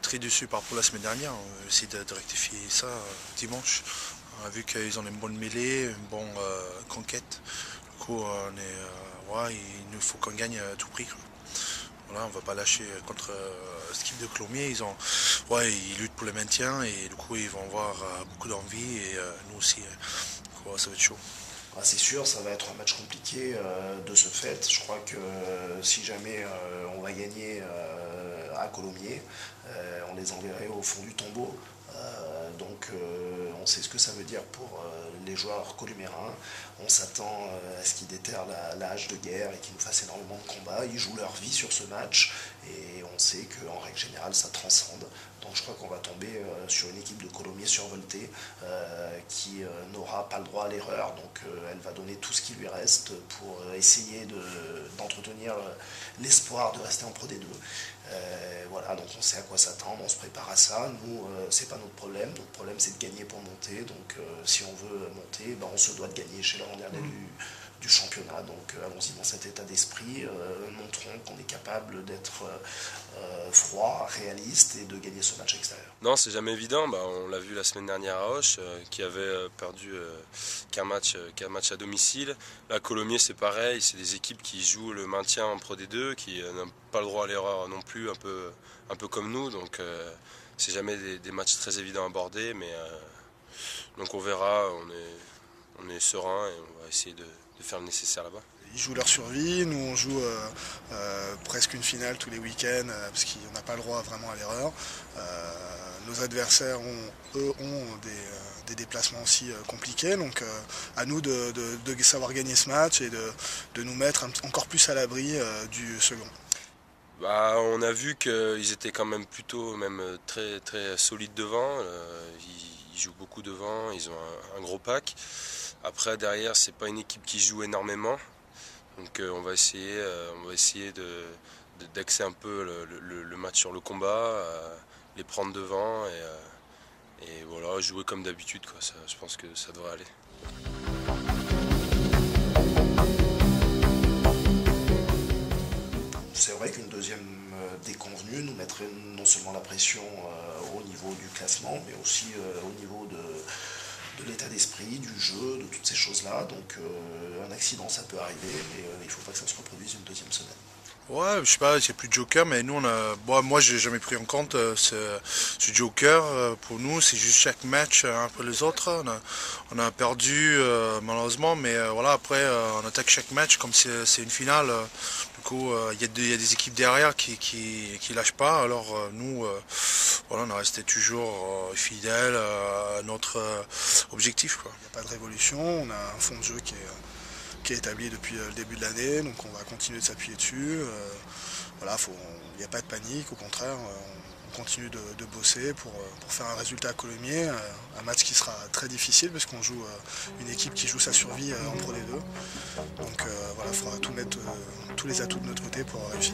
très déçu par rapport à la semaine dernière. On va essayer de rectifier ça dimanche. On a vu qu'ils ont une bonne mêlée, une bonne conquête. Du coup, il nous faut qu'on gagne à tout prix, quoi. Voilà, on ne va pas lâcher contre cette équipe de Colomiers. Ils luttent pour le maintien et du coup ils vont avoir beaucoup d'envie et nous aussi. Ça va être chaud. C'est sûr, ça va être un match compliqué de ce fait. Je crois que si jamais on va gagner à Colomiers, on les enverrait au fond du tombeau. On sait ce que ça veut dire pour les joueurs colombiens. On s'attend à ce qu'ils déterrent la hache de guerre et qu'ils nous fassent énormément de combats. Ils jouent leur vie sur ce match et on sait qu'en règle générale ça transcende. Donc je crois qu'on va tomber sur une équipe de Colomiers survoltée qui n'aura pas le droit à l'erreur. Donc elle va donner tout ce qui lui reste pour essayer d'entretenir l'espoir de rester en Pro D2. Voilà, donc on sait à quoi s'attendre, on se prépare à ça. Nous, c'est pas notre problème. Notre problème, c'est de gagner pour monter. Donc, si on veut monter, on se doit de gagner chez l'avant-dernier du championnat. Donc, allons-y dans cet état d'esprit. Montrons qu'on est capable d'être froid, réaliste et de gagner ce match extérieur. Non, c'est jamais évident. On l'a vu la semaine dernière à Auch, qui avait perdu qu'un match à domicile. Là, Colomiers, c'est pareil. C'est des équipes qui jouent le maintien en Pro D2, qui n'ont pas le droit à l'erreur non plus, un peu comme nous. Donc, c'est jamais des matchs très évidents à aborder. Mais donc, on verra. On est serein et on va essayer de faire le nécessaire là-bas. Ils jouent leur survie, nous on joue presque une finale tous les week-ends parce qu'on n'a pas le droit vraiment à l'erreur. Nos adversaires ont des déplacements aussi compliqués, donc à nous de savoir gagner ce match et de nous mettre encore plus à l'abri du second. On a vu qu'ils étaient quand même plutôt très, très solides devant. Ils jouent beaucoup devant, ils ont un gros pack. Après derrière, c'est pas une équipe qui joue énormément. Donc on va essayer d'axer un peu le match sur le combat, les prendre devant et voilà, jouer comme d'habitude. Je pense que ça devrait aller. C'est vrai qu'une deuxième déconvenue nous mettrait non seulement la pression au niveau du classement, mais aussi au niveau de l'état d'esprit, du jeu, de toutes ces choses-là. Donc un accident, ça peut arriver, mais il ne faut pas que ça se reproduise une deuxième semaine. Ouais, je sais pas, il n'y a plus de joker, mais nous, moi, j'ai jamais pris en compte ce joker. Pour nous, c'est juste chaque match un peu les autres. On a perdu, malheureusement, mais voilà, après, on attaque chaque match comme c'est une finale. Du coup, il y a des équipes derrière qui lâchent pas. Alors, nous, voilà, on a resté toujours fidèles à notre objectif, quoi. Il n'y a pas de révolution, on a un fond de jeu qui est établi depuis le début de l'année, donc on va continuer de s'appuyer dessus. Voilà, il n'y a pas de panique, au contraire, on continue de bosser pour faire un résultat à Colomiers, un match qui sera très difficile parce qu'on joue une équipe qui joue sa survie en Pro D2. Donc voilà, il faudra tout mettre, tous les atouts de notre côté pour réussir.